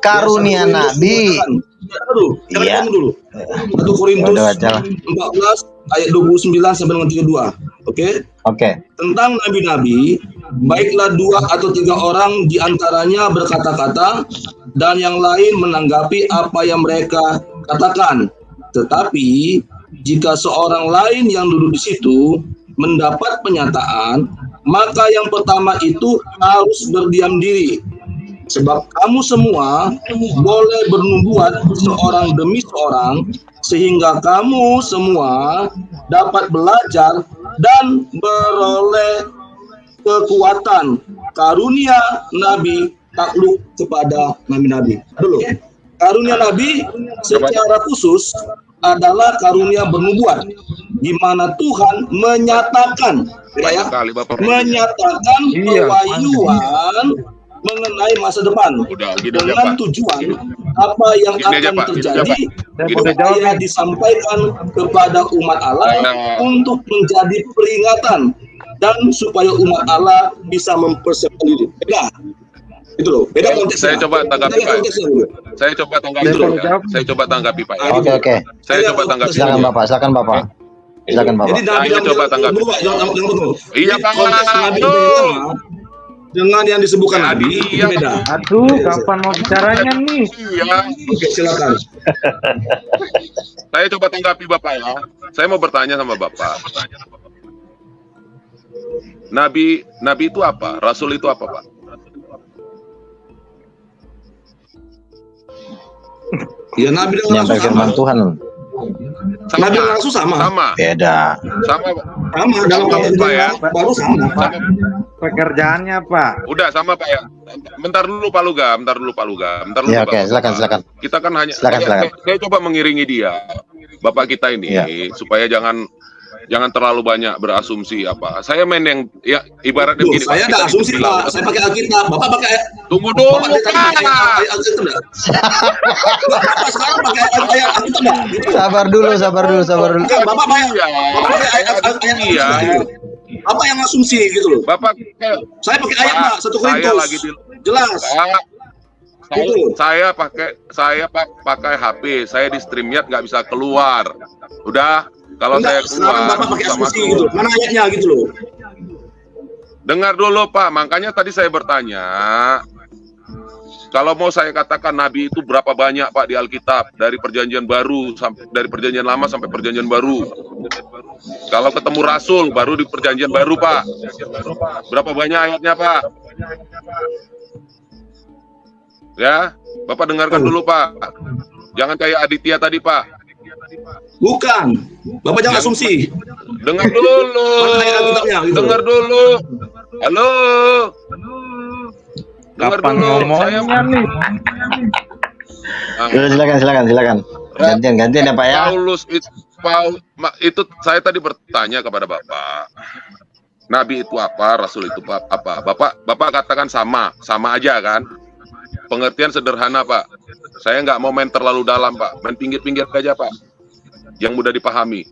karunia Nabi. Iya. Dulu. 1 Korintus 14 ayat 29 sampai dengan 32. Oke. Tentang nabi-nabi, baiklah 2 atau 3 orang di antaranya berkata-kata dan yang lain menanggapi apa yang mereka katakan. Tetapi jika seorang lain yang duduk di situ mendapat penyataan, maka yang pertama itu harus berdiam diri. Sebab kamu semua boleh bernubuat seorang demi seorang, sehingga kamu semua dapat belajar dan beroleh kekuatan karunia Nabi takluk kepada nabi-nabi. Dulu, karunia Nabi secara khusus adalah karunia bernubuat, di mana Tuhan menyatakan pewahyuan mengenai masa depan dengan tujuan apa yang akan terjadi supaya disampaikan kepada umat Allah untuk menjadi peringatan dan supaya umat Allah bisa mempersiapkan diri. Beda. Itu loh, beda konteksnya. Saya coba tanggapi Pak. Saya coba tanggapi Pak. Oke. Saya coba tanggapi. Silakan Bapak. Jadi saya coba tanggapi. Iya Pak. Dengan yang disebutkan Nabi itu beda. Aduh, kapan mau bicaranya nih? Iya. Oke, silakan. Saya coba tanggapi Bapak ya. Saya mau bertanya sama Bapak. Nabi itu apa? Rasul itu apa, Pak? Ya, Nabi dengan Rasul firman Tuhan. Nabi dengan Rasul sama. Beda. Sama dalam Pak ya. Baru sama. Pekerjaannya Pak. Udah sama Pak ya. Bentar dulu Pak Luga. Ya, oke, silakan. Kita kan hanya silakan. Saya coba mengiringi dia. Bapak kita ini supaya jangan terlalu banyak berasumsi apa. Saya main yang ya ibaratnya begini. Saya ada asumsi Pak. Saya pakai Alkitab. Bapak pakai. Tunggu dulu Pak. Bapak sekarang pakai ayat Alkitab enggak? Sabar dulu. Bapak pakai ayat. Apa yang asumsi gitu loh? Bapak, saya pakai ayat Pak, 1 Korintus. Jelas. Saya pakai HP, saya di StreamYard nggak bisa keluar. Udah, kalau saya keluar Bapak pakai asumsi gitu. Mana ayatnya gitu loh? Dengar dulu Pak, makanya tadi saya bertanya. Kalau mau saya katakan Nabi itu berapa banyak Pak di Alkitab, dari perjanjian baru sampai dari perjanjian lama sampai perjanjian baru. Kalau ketemu Rasul baru di perjanjian baru Pak. Berapa banyak ayatnya Pak? Ya, Bapak dengarkan dulu Pak. Jangan kayak Aditya tadi Pak. Bukan. Bapak jangan asumsi. Dengar dulu. Dengar dulu. Halo. Dengar dulu. Saya nih. Silakan. Gantian ya Pak ya. Itu saya tadi bertanya kepada Bapak. Nabi itu apa? Rasul itu apa? Bapak katakan sama aja kan? Pengertian sederhana Pak. Saya nggak mau main terlalu dalam Pak. Main pinggir-pinggir aja Pak. Yang mudah dipahami.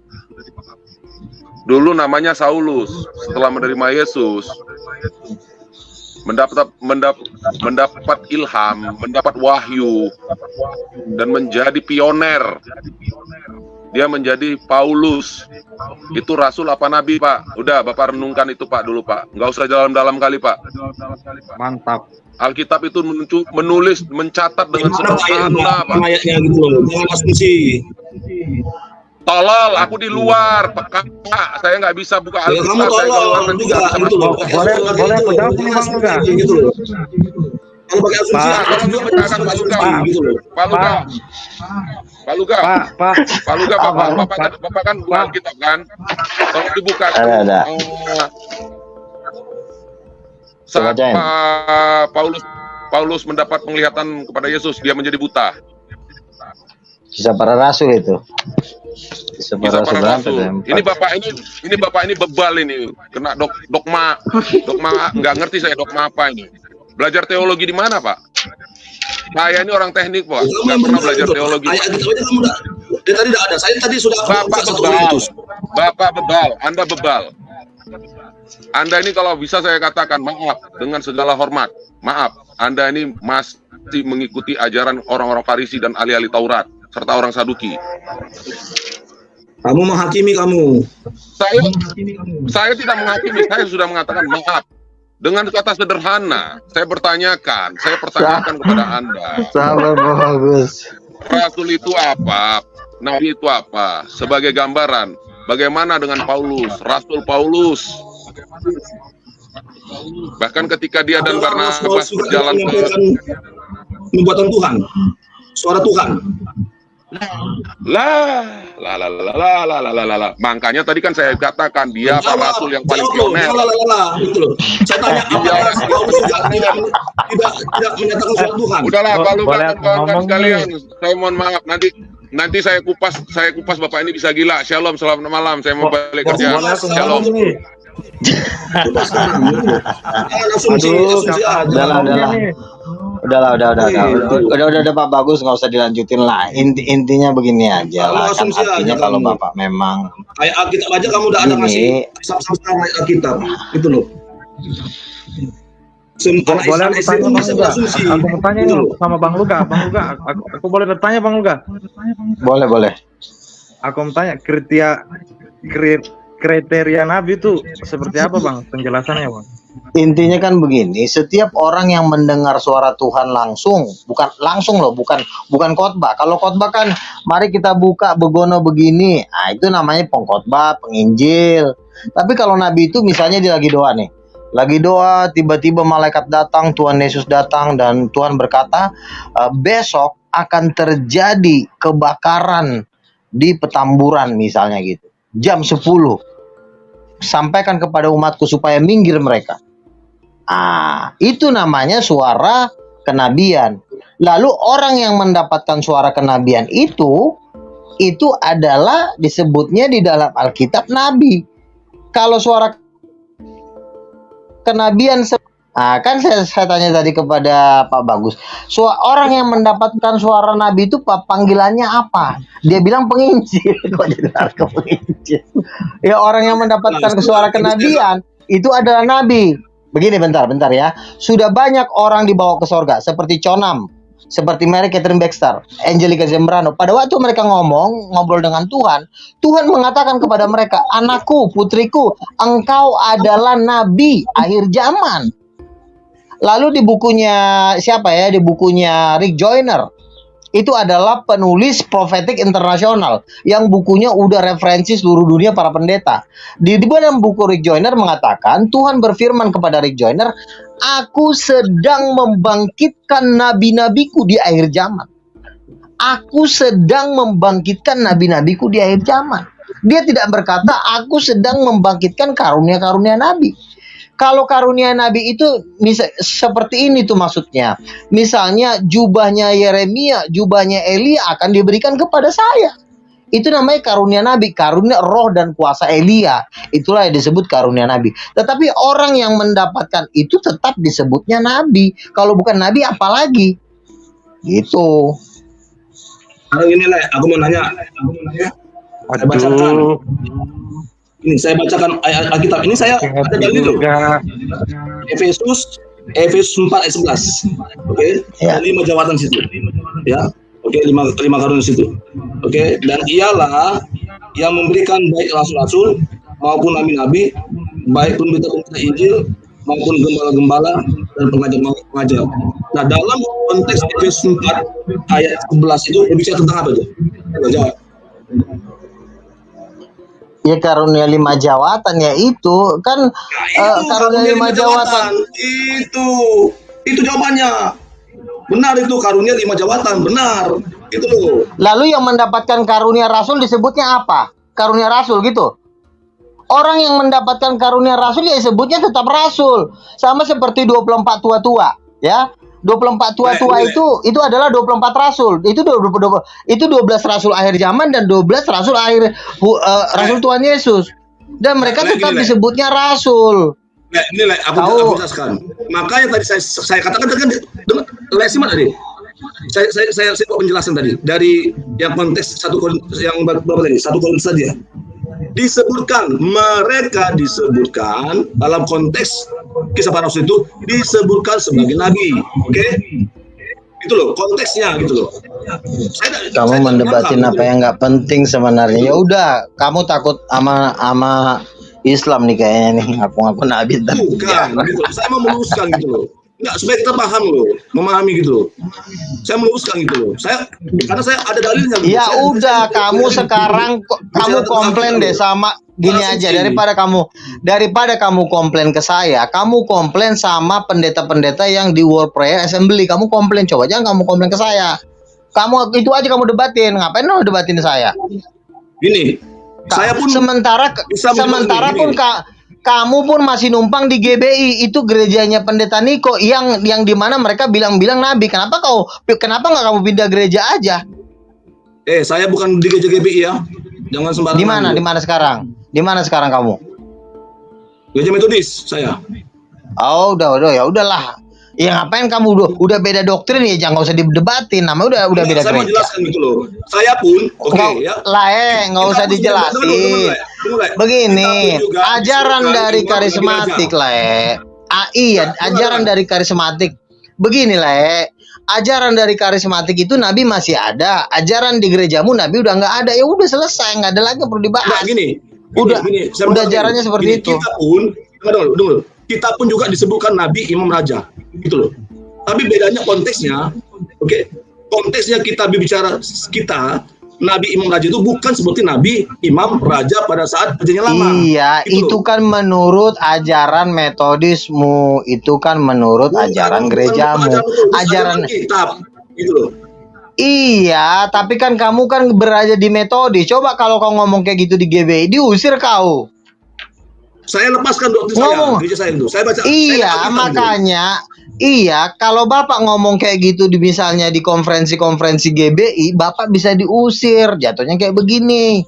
Dulu namanya Saulus. Setelah menerima Yesus, mendapat ilham, mendapat wahyu, dan menjadi pioner. Dia menjadi Paulus. Itu Rasul apa Nabi Pak? Udah Bapak renungkan itu Pak dulu Pak. Nggak usah dalam-dalam kali Pak. Mantap. Alkitab itu menulis, mencatat dengan sederhana Pak. Ayatnya gitu loh. Jangan asumsi. Tolol, aku di luar, Pak. Saya nggak bisa buka Alkitab. Kamu tolol juga gitu loh. Boleh aku jawab nih Bang Luga? Gitu loh. Kalau pakai asumsi akan juga penjelasan Pak Luga gitu loh. Pak Luga, Bapak kan buka Alkitab kan? Kalau dibuka ada. Saat Paulus mendapat penglihatan kepada Yesus, dia menjadi buta. Kisah para rasul itu. Kisah para rasul. Ini bapak ini bebal ini, kena dogma nggak ngerti saya dogma apa ini. Belajar teologi di mana Pak? Saya ini orang teknik Pak, nggak pernah belajar teologi. Dia tadi tidak ada. Saya tadi sudah Bapak bebal, Anda bebal. Anda ini kalau bisa saya katakan maaf dengan segala hormat. Maaf, Anda ini masih mengikuti ajaran orang-orang Farisi dan ahli-ahli Taurat serta orang Saduki. Kamu menghakimi kamu. Saya tidak menghakimi, saya sudah mengatakan maaf. Dengan kata sederhana, saya pertanyakan kepada Anda. Sabar bagus. Rasul itu apa? Nabi itu apa? Sebagai gambaran, bagaimana dengan Paulus? Rasul Paulus. Bahkan ketika dia dan Barnabas berjalan ke nubuatan Tuhan, suara Tuhan. Makanya tadi kan saya katakan dia Pak Rasul yang paling pioner. Itu loh. Saya tanya apakah Paulus tidak menyatakan suara Tuhan? Udahlah, Boleh kawan-kawan ngomong sekalian. Saya mohon maaf, nanti saya kupas Bapak ini bisa gila. Shalom, selamat malam. Saya mau balik kerja. Boleh aku Shalom. ngomong nih. Asumsi aja. Udah Pak Bagus, nggak usah dilanjutin lah. Intinya begini aja lah. Kan artinya kalau Bapak memang Ayat Alkitab aja kamu udah ada ngasih sama ayat Alkitab itu loh. Boleh aku tanya Bang Luga? Aku mau tanya nih sama Bang Luga. Aku boleh bertanya Bang Luga? boleh. Aku mau tanya kriteria Nabi itu seperti apa Bang? Penjelasannya Bang? Intinya kan begini, setiap orang yang mendengar suara Tuhan langsung, bukan khotbah. Kalau khotbah kan, mari kita buka begono begini, itu namanya pengkhotbah, penginjil. Tapi kalau Nabi itu misalnya dia lagi doa nih, tiba-tiba malaikat datang, Tuhan Yesus datang, dan Tuhan berkata, besok akan terjadi kebakaran di petamburan misalnya gitu, jam 10. Sampaikan kepada umatku supaya minggir mereka. Itu namanya suara kenabian. Lalu orang yang mendapatkan suara kenabian itu adalah disebutnya di dalam Alkitab nabi. Kalau suara kenabian kan saya tanya tadi kepada Pak Bagus, orang yang mendapatkan suara nabi itu panggilannya apa? Dia bilang penginjil. Kok jadi ke penginjil? Ya, orang yang mendapatkan suara kenabian itu adalah nabi. Begini, bentar ya. Sudah banyak orang dibawa ke sorga seperti Conam, seperti Mary Catherine Baxter, Angelica Zembrano. Pada waktu mereka ngobrol dengan Tuhan, Tuhan mengatakan kepada mereka, anakku, putriku, engkau adalah nabi akhir zaman. Lalu di bukunya siapa ya? Di bukunya Rick Joyner. Itu adalah penulis profetik internasional yang bukunya udah referensi seluruh dunia para pendeta. Di dalam buku Rick Joyner mengatakan, Tuhan berfirman kepada Rick Joyner, aku sedang membangkitkan nabi-nabiku di akhir zaman. Aku sedang membangkitkan nabi-nabiku di akhir zaman. Dia tidak berkata, aku sedang membangkitkan karunia-karunia nabi. Kalau karunia nabi itu seperti ini tuh maksudnya. Misalnya jubahnya Yeremia, jubahnya Elia akan diberikan kepada saya. Itu namanya karunia nabi, karunia roh dan kuasa Elia. Itulah yang disebut karunia nabi. Tetapi orang yang mendapatkan itu tetap disebutnya nabi. Kalau bukan nabi apalagi? Gitu. Sekarang inilah aku mau nanya. Saya bacakan. Ini saya bacakan ayat Alkitab. Ini saya ada dalil dulu. Efesus 4 ayat 11. Oke. Ada 5 jawatan situ. Ya. Oke, 5 karunia situ. Oke, dan ialah yang memberikan baik rasul-rasul maupun nabi-nabi, baik pemberita-pemberita Injil maupun gembala-gembala dan pengajar-pengajar. Nah, dalam konteks Efesus 4 ayat 11 itu berbicara tentang apa tuh? Jawab. Ya karunia 5 jawatan ya itu kan karunia 5 jawatan. Itu jawabannya. Benar itu karunia 5 jawatan, benar. Itu loh. Lalu yang mendapatkan karunia rasul disebutnya apa? Karunia rasul gitu. Orang yang mendapatkan karunia rasul ya sebutnya tetap rasul. Sama seperti 24 tua-tua, ya. 24 tua-tua itu adalah 24 rasul. Itu 12 rasul akhir zaman dan 12 rasul akhir rasul Tuhan Yesus. Dan mereka tetap disebutnya rasul. Ini aku jelaskan. Makanya tadi saya katakan tadi kan simak tadi. Saya kok penjelasan tadi dari yang konteks 1 Korintus yang berapa tadi? 1 Korintus saja. mereka disebutkan dalam konteks kisah para rasul itu disebutkan sebagai nabi. Oke? Itu loh konteksnya gitu loh. Kamu mendebatin apa yang nggak penting sebenarnya. Ya udah, kamu takut sama Islam nih kayaknya nih, ngaku-ngaku nabi. Bukan, gitu. Saya mau meluruskan gitu loh. Enggak, supaya kita paham loh, memahami gitu loh. Saya meluruskan gitu loh. Karena saya ada dalilnya. Gitu. Ya udah, kamu sekarang kamu komplain deh sama gini aja, daripada kamu komplain ke saya, kamu komplain sama pendeta-pendeta yang di World Prayer Assembly. Kamu komplain, coba jangan kamu komplain ke saya. Kamu itu aja kamu debatin. Ngapain lo debatin saya? Gini, saya pun sementara pun kamu pun masih numpang di GBI, itu gerejanya pendeta Niko yang dimana mereka bilang-bilang nabi. Kenapa nggak kamu pindah gereja aja? Saya bukan di gereja GBI ya. Jangan sembarangan. Di mana sekarang? Di mana sekarang kamu? Gereja Metodis saya. Oh, udah ya udahlah. Ya ngapain kamu udah beda doktrin ya, jangan usah didebatin. Namanya udah beda saya gereja. Saya mau jelaskan gitu loh. Saya pun ya. Nggak usah dijelasin. Begini, ajaran dari karismatik ajaran dari karismatik. Begini ajaran dari karismatik itu nabi masih ada. Ajaran di gerejamu nabi udah nggak ada. Ya udah selesai, nggak ada lagi yang perlu dibahas. Udah ajarannya seperti itu. Kita pun juga disebutkan nabi, imam, raja, gitu loh. Tapi bedanya konteksnya, konteksnya kita bicara nabi, imam, raja itu bukan seperti nabi, imam, raja pada saat perjanjian lama. Iya, gitu itu loh. Kan menurut ajaran metodismu, itu kan menurut ajaran gerejamu, ajaran kitab, gitu loh. Iya, tapi kan kamu kan berada di metodis. Coba kalau kau ngomong kayak gitu di GBI, diusir kau. Saya lepaskan doktrin gereja saya itu. Saya baca. Iya, makanya kalau Bapak ngomong kayak gitu misalnya di konferensi GBI, Bapak bisa diusir. Jatuhnya kayak begini.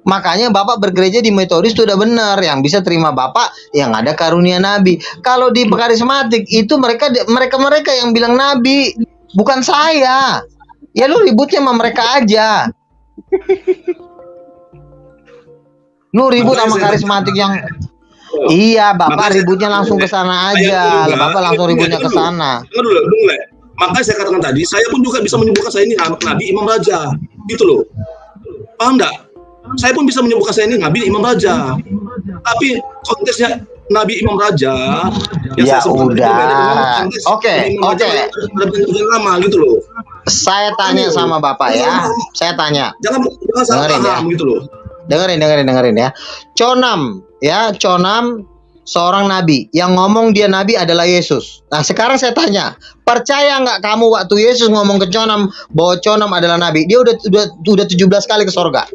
Makanya Bapak bergereja di metodis itu udah benar. Yang bisa terima Bapak yang ada karunia nabi. Kalau di karismatik itu mereka yang bilang nabi, bukan saya. Ya lu ributnya sama mereka aja. Lu ribut sama karismatik yang iya, Bapak ributnya langsung ke sana aja. Bapak langsung ributnya ke sana. Dulu. Makanya saya katakan tadi, saya pun juga bisa menyebutkan saya ini nabi, imam, raja. Gitu loh. Paham enggak? Saya pun bisa menyebutkan saya ini nabi, imam, raja. Tapi konteksnya nabi, imam, raja ya udah. Oke. Lama gitu loh. Saya tanya sama Bapak ya. Saya tanya. Jangan salah paham gitu loh. Dengerin ya. Conam seorang nabi. Yang ngomong dia nabi adalah Yesus. Nah sekarang saya tanya, percaya nggak kamu waktu Yesus ngomong ke Conam bahwa Conam adalah nabi? Dia udah 17 kali ke sorga.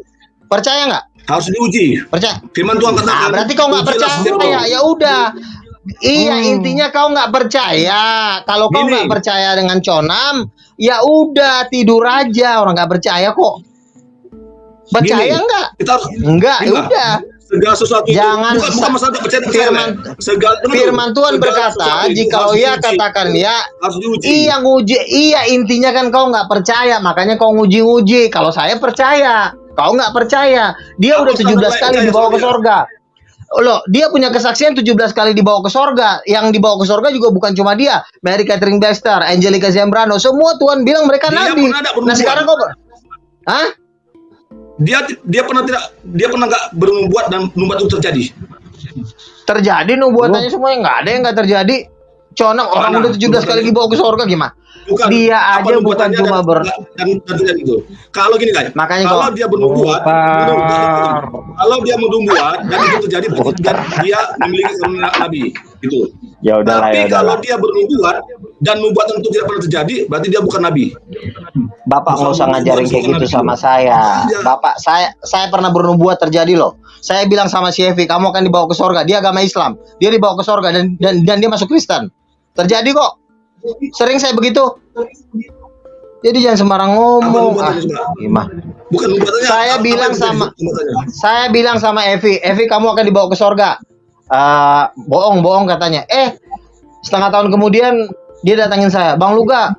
Percaya nggak? Harus diuji. Percaya? Firman Tuhan katakan. Nah, berarti kau nggak percaya. Ya udah. Iya, intinya kau nggak percaya. Kalau kau nggak percaya dengan Conam, ya udah tidur aja. Orang nggak percaya kok. Percaya enggak? Enggak, ya udah. Segala sesuatu jangan bukan masalah percaya firman Tuhan berkata, jika ia katakan ya, iya intinya kan kau nggak percaya, makanya kau nguji-nguji. Kalau saya percaya, kau nggak percaya. Dia udah 17 kali dibawa ke sorga. Loh, dia punya kesaksian 17 kali dibawa ke sorga. Yang dibawa ke sorga juga bukan cuma dia, Mary Catherine Baxter, Angelica Zambrano, semua Tuhan bilang mereka nabi. Nah sekarang kau dia pernah nggak bernubuat dan nubuat itu terjadi nubuatannya semua nggak ada yang nggak terjadi. Conam orang udah 17 kali dibawa ke surga gimana? Bukan, dia aja bukan cuma dan gitu. Kalau gini kan, makanya kalau dia bernubuat, kalau dia bernubuat dan itu terjadi, dan dia memiliki karunia nabi, gitu. Ya udahlah. Tapi kalau dia bernubuat dan nubuatan itu tidak pernah terjadi, berarti dia bukan nabi. Bapak nggak usah ngajarin kayak gitu sama saya. Bapak, saya pernah bernubuat terjadi loh. Saya bilang sama si Evi, kamu akan dibawa ke surga. Dia agama Islam, dia dibawa ke surga dan dia masuk Kristen. Terjadi kok. Sering saya begitu. Jadi jangan sembarang ngomong. Gimana? Bukan saya bilang sama Evi, kamu akan dibawa ke surga. Bohong katanya. Setengah tahun kemudian dia datangin saya, Bang Luga,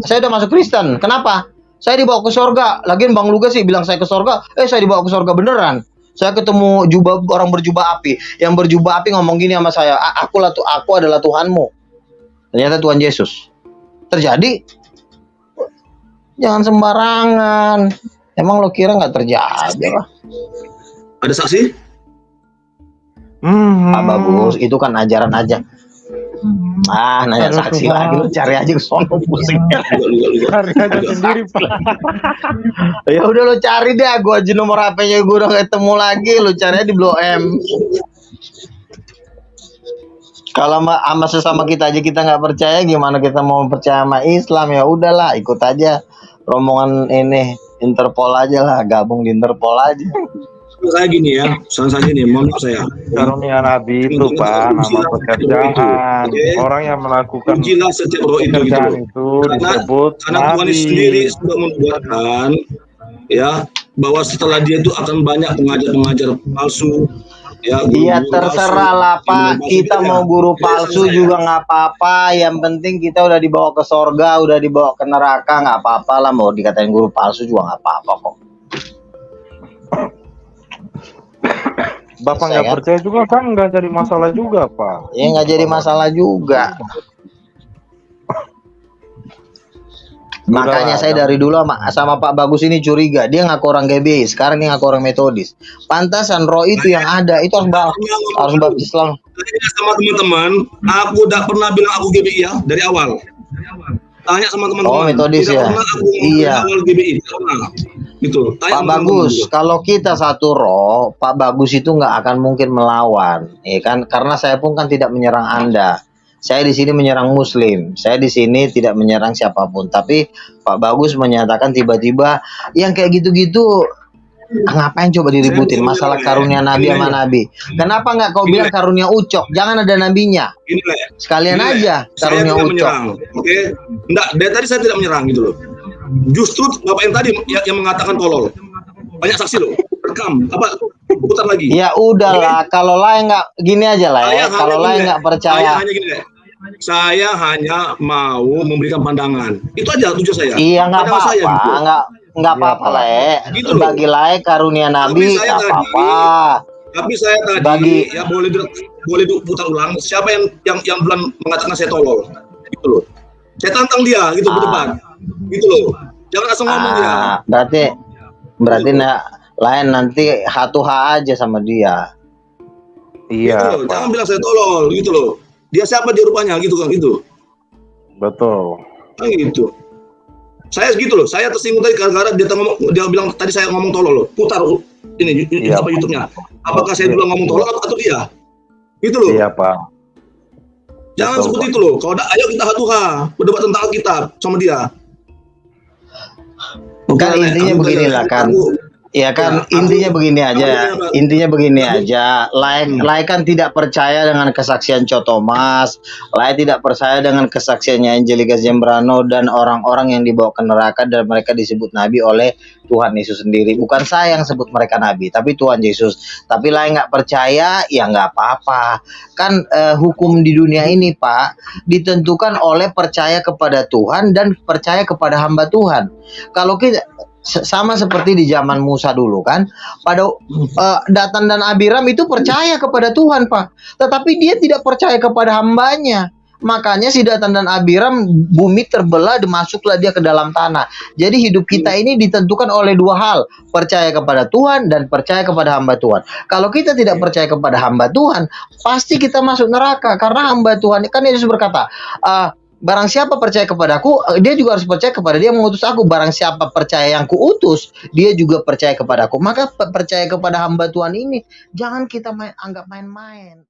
saya udah masuk Kristen. Kenapa? Saya dibawa ke surga. Lagian Bang Luga sih bilang saya ke surga. Saya dibawa ke surga beneran. Saya ketemu orang berjubah api. Yang berjubah api ngomong gini sama saya, aku adalah Tuhanmu. Ternyata Tuhan Yesus. Terjadi. Jangan sembarangan. Emang lo kira nggak terjadi lah? Ada saksi? Pak Bagus, itu kan ajaran aja. Nanya saksi lagi, lu cari aja ke sono pusing. Cari aja sendiri, Pak. Ya udah lu cari deh, gua aja nomor HP-nya gua udah ketemu lagi, lu cari aja di Blok M. Kalau sama sesama kita aja kita nggak percaya, gimana kita mau percaya sama Islam? Ya udahlah, ikut aja rombongan ini Interpol aja lah, gabung di Interpol aja. Saya gini ya, saya gini, mohon maaf saya. Karunia Nabi itu Pak, nama pekerjaan. Orang yang melakukan Jelas setiap roh itu gitu. itu disebut karena Tuhan Nabi. sendiri sudah membuatkan ya bahwa setelah dia itu akan banyak pengajar palsu. Ya, Iya terserah lah Pak, kita mau guru palsu juga nggak apa-apa. Yang penting kita udah dibawa ke sorga, udah dibawa ke neraka, nggak apa-apa lah. Mau dikatain guru palsu juga nggak apa-apa kok. Bapak nggak percaya juga kan nggak jadi masalah juga Pak. Ya nggak jadi masalah juga. Makanya saya dari dulu sama Pak Bagus ini curiga. Dia ngaku orang GBI, sekarang dia ngaku orang Metodis. Pantasan roh itu yang ada, itu harus baptis Islam. Sama teman-teman, aku udah pernah bilang aku GBI ya dari awal. Tanya sama teman-teman. Oh, Metodis ya. Iya. Awal GBI. Gitu. Pak Bagus, kalau kita satu roh, Pak Bagus itu nggak akan mungkin melawan, ya kan? Karena saya pun kan tidak menyerang Anda. Saya di sini menyerang Muslim. Saya di sini tidak menyerang siapapun. Tapi Pak Bagus menyatakan tiba-tiba yang kayak gitu-gitu, ngapain coba diributin masalah karunia Nabi sama Nabi? Kenapa nggak kau bilang karunia Ucok? Jangan ada nabinya. Sekalian aja karunia Ucok. Oke, enggak. Dari tadi saya tidak menyerang gitu loh. Justru Bapak yang tadi yang mengatakan tolol. Banyak saksi loh. Rekam apa? Putar lagi. Ya udahlah, kalau lain nggak gini aja lah ya. Kalau lain nggak percaya. Saya hanya mau memberikan pandangan. Itu aja tujuan saya. Iya nggak apa-apa, nggak apa-apa lah ya. Gitu bagi lain karunia Nabi nggak apa-apa. Tapi saya tadi ya boleh putar ulang. Siapa yang bulan mengatakan saya tolol? Gitu loh. Saya tantang dia gitu berdebat. Gitu loh. Jangan langsung ngomong dia. Berarti lain nanti H2H aja sama dia. Iya. Gitu, jangan bilang saya tolol gitu loh. Dia siapa dia rupanya gitu kan gitu. Betul. Kan gitu. Saya gitu loh. Saya tersinggung tadi gara-gara dia bilang tadi saya ngomong tolol loh. Putar ini apa YouTube-nya. Apakah saya dulu ngomong tolol atau dia? Gitu loh. Iya, Pak. Jangan seperti itu loh. Kalau ayo kita H2H berdebat tentang Alkitab sama dia. Kan intinya beginilah kan. Ya kan intinya begini aja. Intinya begini aja. Lai kan tidak percaya dengan kesaksian Cho Thomas. Lai tidak percaya dengan kesaksiannya Angelica Zembrano dan orang-orang yang dibawa ke neraka dan mereka disebut nabi oleh Tuhan Yesus sendiri. Bukan saya yang sebut mereka nabi, tapi Tuhan Yesus. Tapi Lai nggak percaya, ya nggak apa-apa. Kan hukum di dunia ini Pak ditentukan oleh percaya kepada Tuhan dan percaya kepada hamba Tuhan. Kalau kita sama seperti di zaman Musa dulu kan, pada Datan dan Abiram itu percaya kepada Tuhan Pak, tetapi dia tidak percaya kepada hambanya. Makanya si Datan dan Abiram bumi terbelah, masuklah dia ke dalam tanah. Jadi hidup kita ini ditentukan oleh dua hal, percaya kepada Tuhan dan percaya kepada hamba Tuhan. Kalau kita tidak percaya kepada hamba Tuhan, pasti kita masuk neraka. Karena hamba Tuhan, kan Yesus berkata, barang siapa percaya kepadaku, dia juga harus percaya kepada dia yang mengutus aku. Barang siapa percaya yang kuutus, dia juga percaya kepadaku. Maka percaya kepada hamba Tuhan ini jangan kita anggap main-main.